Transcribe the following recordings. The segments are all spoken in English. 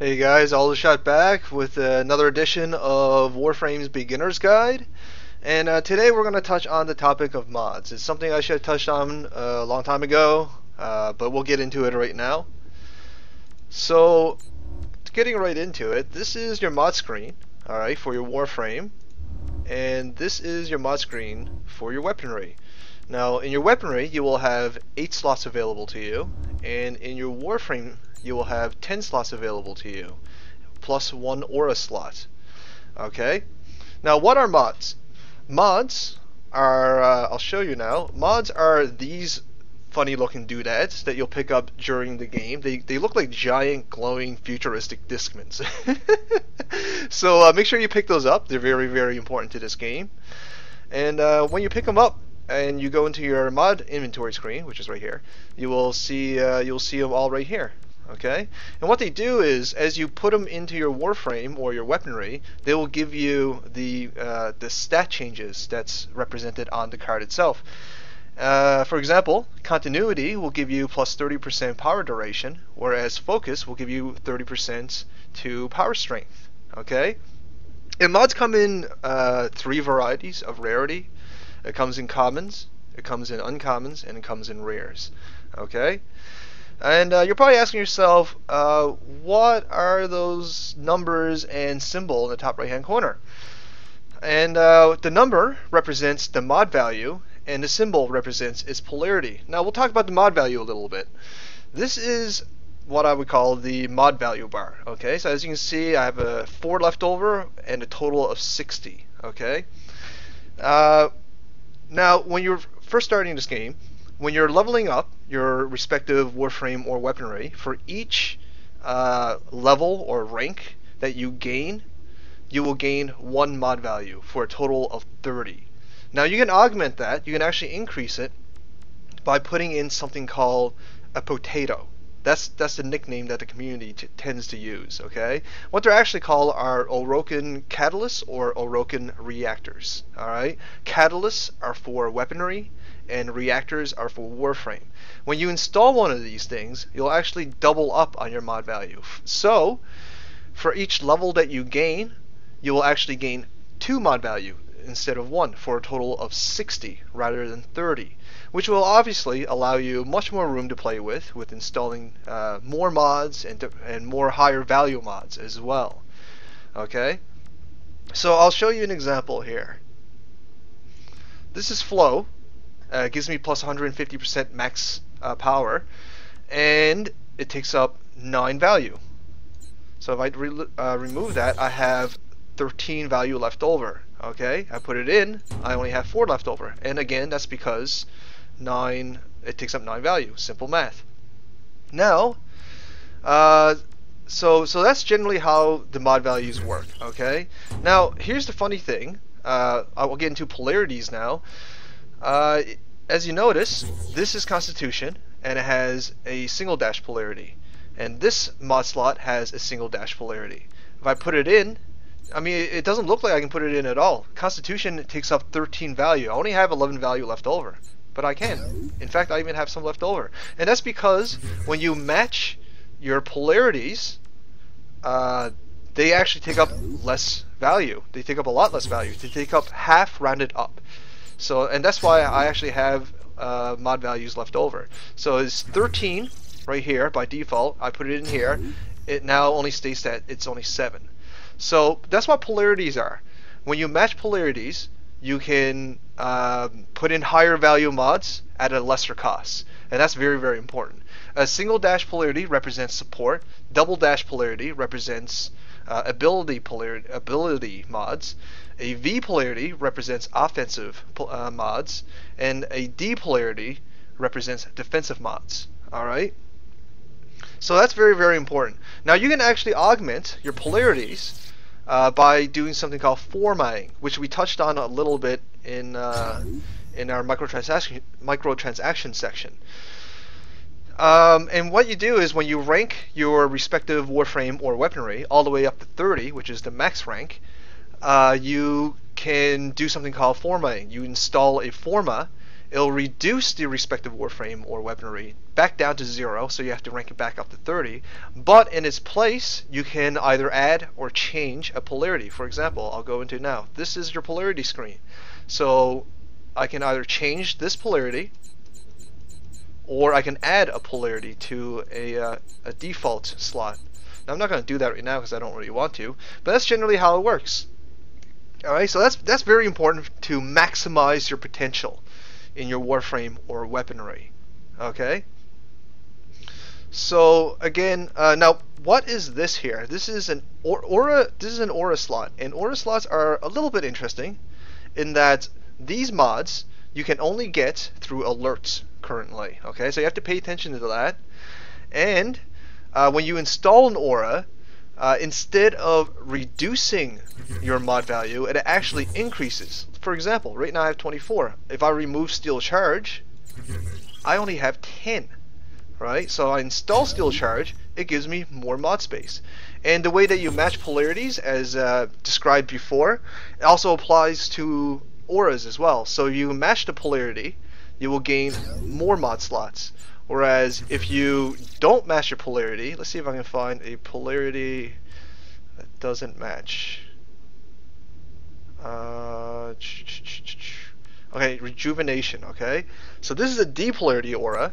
Hey guys, Aldershot back with another edition of Warframe's Beginner's Guide. And today we're going to touch on the topic of mods. It's something I should have touched on a long time ago, but we'll get into it right now. So, getting right into it, this is your mod screen, alright, for your Warframe. And this is your mod screen for your weaponry. Now, in your weaponry, you will have 8 slots available to you, and in your Warframe, you will have 10 slots available to you, plus 1 aura slot. Okay? Now, what are mods? Mods are, I'll show you now, mods are these funny looking doodads that you'll pick up during the game. They look like giant glowing futuristic Discmans. So make sure you pick those up. They're very, very important to this game. And when you pick them up and you go into your mod inventory screen, which is right here, you'll see them all right here. Okay, and what they do is, as you put them into your Warframe or your weaponry, they will give you the stat changes that's represented on the card itself. For example, continuity will give you plus 30% power duration, whereas focus will give you 30% to power strength. Okay, and mods come in 3 varieties of rarity. It comes in commons, it comes in uncommons, and it comes in rares. Okay. And you're probably asking yourself, what are those numbers and symbol in the top right hand corner? And the number represents the mod value, and the symbol represents its polarity. Now we'll talk about the mod value a little bit. This is what I would call the mod value bar. Okay, so as you can see, I have a 4 left over and a total of 60. Okay. Now when you're first starting this game, when you're leveling up your respective Warframe or weaponry, for each level or rank that you gain, you will gain 1 mod value for a total of 30. Now you can augment that, you can actually increase it by putting in something called a potato. That's the nickname that the community tends to use, okay? What they're actually called are Orokin catalysts or Orokin reactors, alright? Catalysts are for weaponry, and reactors are for Warframe. When you install one of these things, you'll actually double up on your mod value. So, for each level that you gain, you will actually gain 2 mod value instead of 1, for a total of 60 rather than 30, which will obviously allow you much more room to play with installing more mods and more higher value mods as well. Okay, so I'll show you an example here. This is Flow. It gives me plus 150% max power, and it takes up 9 value. So if I remove that, I have 13 value left over. Okay, I put it in, I only have 4 left over, and again, that's because it takes up 9 value. Simple math. Now, so that's generally how the mod values work. Okay. Now here's the funny thing. I will get into polarities now. As you notice, this is Constitution, and it has a single dash polarity, and this mod slot has a single dash polarity. If I put it in, I mean, it doesn't look like I can put it in at all. Constitution takes up 13 value. I only have 11 value left over, but I can. In fact, I even have some left over, and that's because when you match your polarities, they actually take up less value. They take up a lot less value. They take up half rounded up. So, and that's why I actually have mod values left over. So it's 13 right here by default. I put it in here. It now only states that it's only 7. So that's what polarities are. When you match polarities, you can put in higher value mods at a lesser cost, and that's very, very important. A single dash polarity represents support. Double dash polarity represents ability mods. A V polarity represents offensive mods, and a D polarity represents defensive mods. Alright? So that's very, very important. Now you can actually augment your polarities by doing something called formatting, which we touched on a little bit in our microtransaction section. And what you do is when you rank your respective Warframe or weaponry all the way up to 30, which is the max rank, you can do something called formatting. You install a forma it'll reduce the respective warframe or weaponry back down to 0, so you have to rank it back up to 30. But in its place, you can either add or change a polarity. For example, I'll go into now. This is your polarity screen. So I can either change this polarity, or I can add a polarity to a default slot. Now, I'm not going to do that right now because I don't really want to, but that's generally how it works. Alright, so that's very important to maximize your potential in your warframe or weaponry. Okay? So again, now what is this here? This is an aura. This is an aura slot, and aura slots are a little bit interesting in that these mods you can only get through alerts currently. Okay, so you have to pay attention to that. And when you install an aura, instead of reducing your mod value, it actually increases. For example, right now I have 24. If I remove Steel Charge, I only have 10. Right? So I install Steel Charge, it gives me more mod space. And the way that you match polarities, as described before, it also applies to auras as well. So you match the polarity, you will gain more mod slots. Whereas if you don't match your polarity, let's see if I can find a polarity that doesn't match. Okay, Rejuvenation. Okay, so this is a D polarity aura,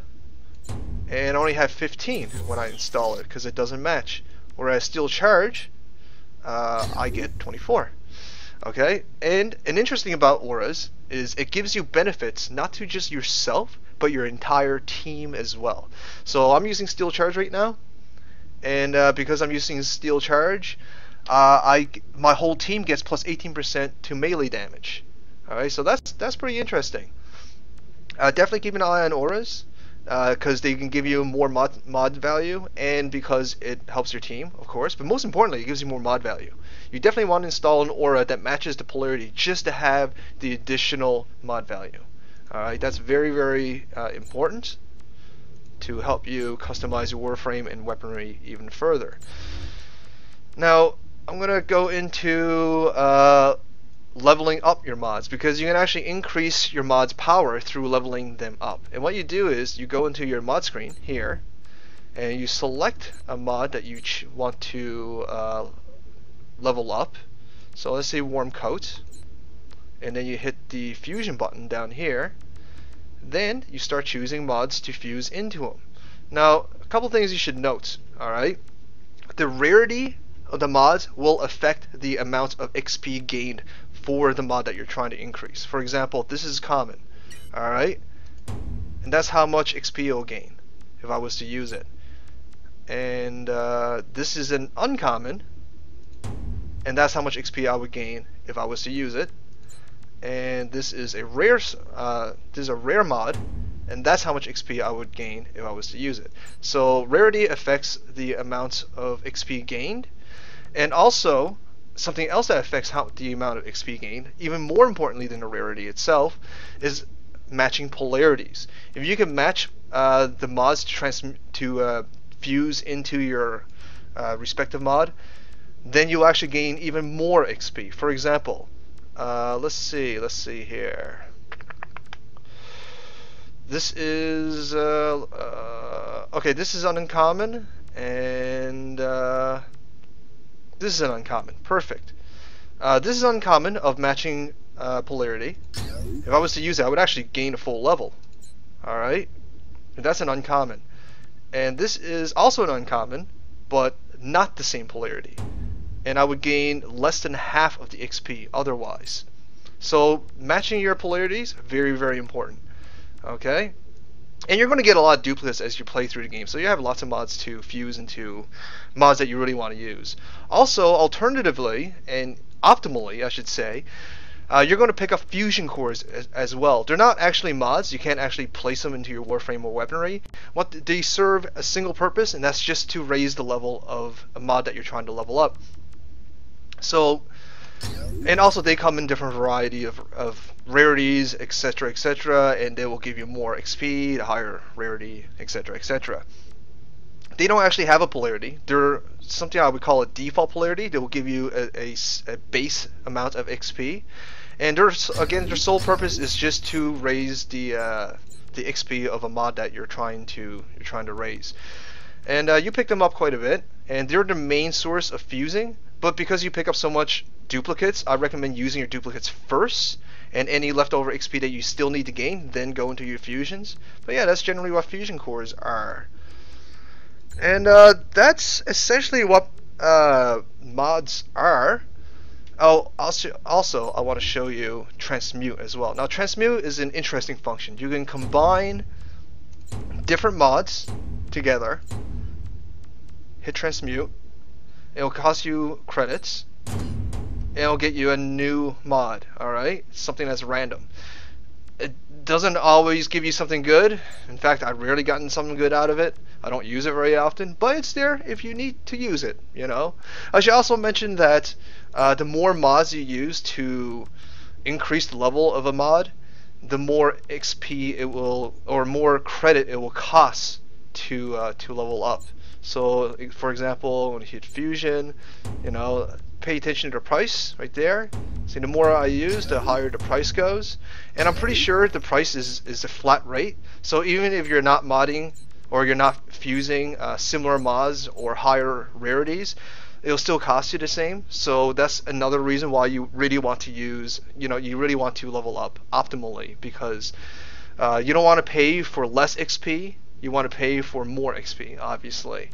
and I only have 15 when I install it because it doesn't match. Whereas Steel Charge, I get 24. Okay, and an interesting about auras is it gives you benefits not to just yourself, but your entire team as well. So I'm using Steel Charge right now, and because I'm using Steel Charge, my whole team gets plus 18% to melee damage. Alright, so that's pretty interesting. Definitely keep an eye on auras, because they can give you more mod value, and because it helps your team, of course, but most importantly, it gives you more mod value. You definitely want to install an aura that matches the polarity just to have the additional mod value. Alright, that's very, very important to help you customize your warframe and weaponry even further. Now, I'm going to go into leveling up your mods, because you can actually increase your mods power through leveling them up. And what you do is you go into your mod screen here and you select a mod that you want to level up. So let's say Warm Coat, and then you hit the fusion button down here. Then you start choosing mods to fuse into them. Now, a couple things you should note. Alright, the rarity of the mods will affect the amount of XP gained for the mod that you're trying to increase. For example, this is common, alright, and that's how much XP you'll gain if I was to use it. And this is an uncommon, and that's how much XP I would gain if I was to use it. And this is a rare mod, and that's how much XP I would gain if I was to use it. So rarity affects the amount of XP gained, and also something else that affects the amount of XP gained, even more importantly than the rarity itself, is matching polarities. If you can match the mods to fuse into your respective mod, then you'll actually gain even more XP. For example, let's see here. This is okay. This is an uncommon, and this is an uncommon. Perfect. This is uncommon of matching polarity. If I was to use it, I would actually gain a full level. Alright? That's an uncommon. And this is also an uncommon, but not the same polarity. And I would gain less than half of the XP otherwise. So matching your polarities, very, very important. Okay? And you're going to get a lot of duplicates as you play through the game, so you have lots of mods to fuse into mods that you really want to use. Also, alternatively, and optimally, I should say, you're going to pick up fusion cores as well. They're not actually mods. You can't actually place them into your warframe or weaponry. They serve a single purpose, and that's just to raise the level of a mod that you're trying to level up. So, and also they come in different variety of rarities, etc., etc., and they will give you more XP, higher rarity, etc., etc. They don't actually have a polarity. They're something I would call a default polarity. They will give you a base amount of XP, and their sole purpose is just to raise the XP of a mod that you're trying to raise. And you pick them up quite a bit, and they're the main source of fusing. But because you pick up so much duplicates, I recommend using your duplicates first, and any leftover XP that you still need to gain, then go into your fusions. But yeah, that's generally what fusion cores are. And that's essentially what mods are. Oh, also, I want to show you transmute as well. Now, transmute is an interesting function. You can combine different mods together, hit transmute, it'll cost you credits, and it'll get you a new mod, alright? Something that's random. It doesn't always give you something good. In fact, I've rarely gotten something good out of it. I don't use it very often, but it's there if you need to use it, you know? I should also mention that the more mods you use to increase the level of a mod, the more XP it will, or more credit it will cost to level up. So, for example, when you hit fusion, you know, pay attention to the price right there. See, the more I use, the higher the price goes. And I'm pretty sure the price is a flat rate. So even if you're not modding or you're not fusing similar mods or higher rarities, it'll still cost you the same. So that's another reason why you really want to use, you really want to level up optimally, because you don't want to pay for less XP. You want to pay for more XP, obviously.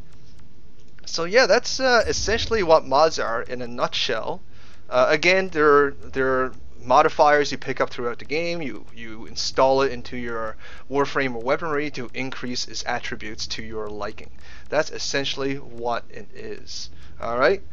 So yeah, that's essentially what mods are in a nutshell. Again, they're modifiers you pick up throughout the game. You install it into your Warframe or weaponry to increase its attributes to your liking. That's essentially what it is. Alright?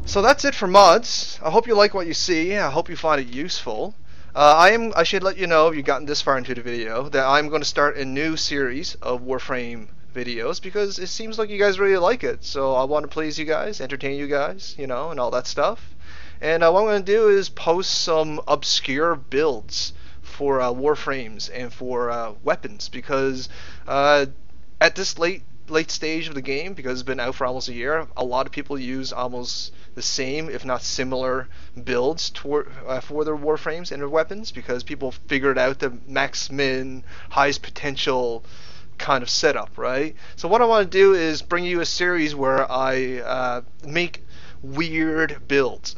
So that's it for mods. I hope you like what you see. I hope you find it useful. I should let you know, if you've gotten this far into the video, that I'm going to start a new series of Warframe videos, because it seems like you guys really like it. So I want to please you guys, entertain you guys, and all that stuff. And what I'm going to do is post some obscure builds for Warframes and for weapons, because at this late stage of the game, because it's been out for almost a year, a lot of people use almost the same, if not similar, builds for their Warframes and their weapons, because people figured out the max min, highest potential kind of setup, right? So what I want to do is bring you a series where I make weird builds,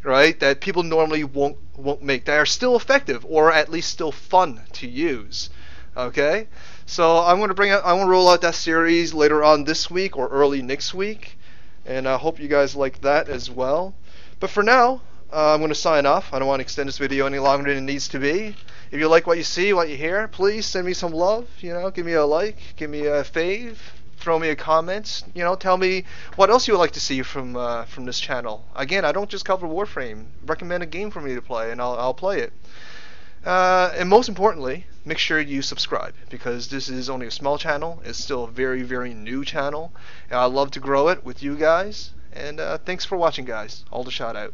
right? That people normally won't make, that are still effective, or at least still fun to use. Okay, so I'm going to roll out that series later on this week or early next week, and I hope you guys like that as well. But for now, I'm going to sign off. I don't want to extend this video any longer than it needs to be. If you like what you see, what you hear, please send me some love. Give me a like, give me a fave, throw me a comment. Tell me what else you would like to see from this channel. Again, I don't just cover Warframe. Recommend a game for me to play, and I'll play it. And most importantly, make sure you subscribe, because this is only a small channel. It's still a very, very new channel, and I love to grow it with you guys. And thanks for watching, guys. All the shout out.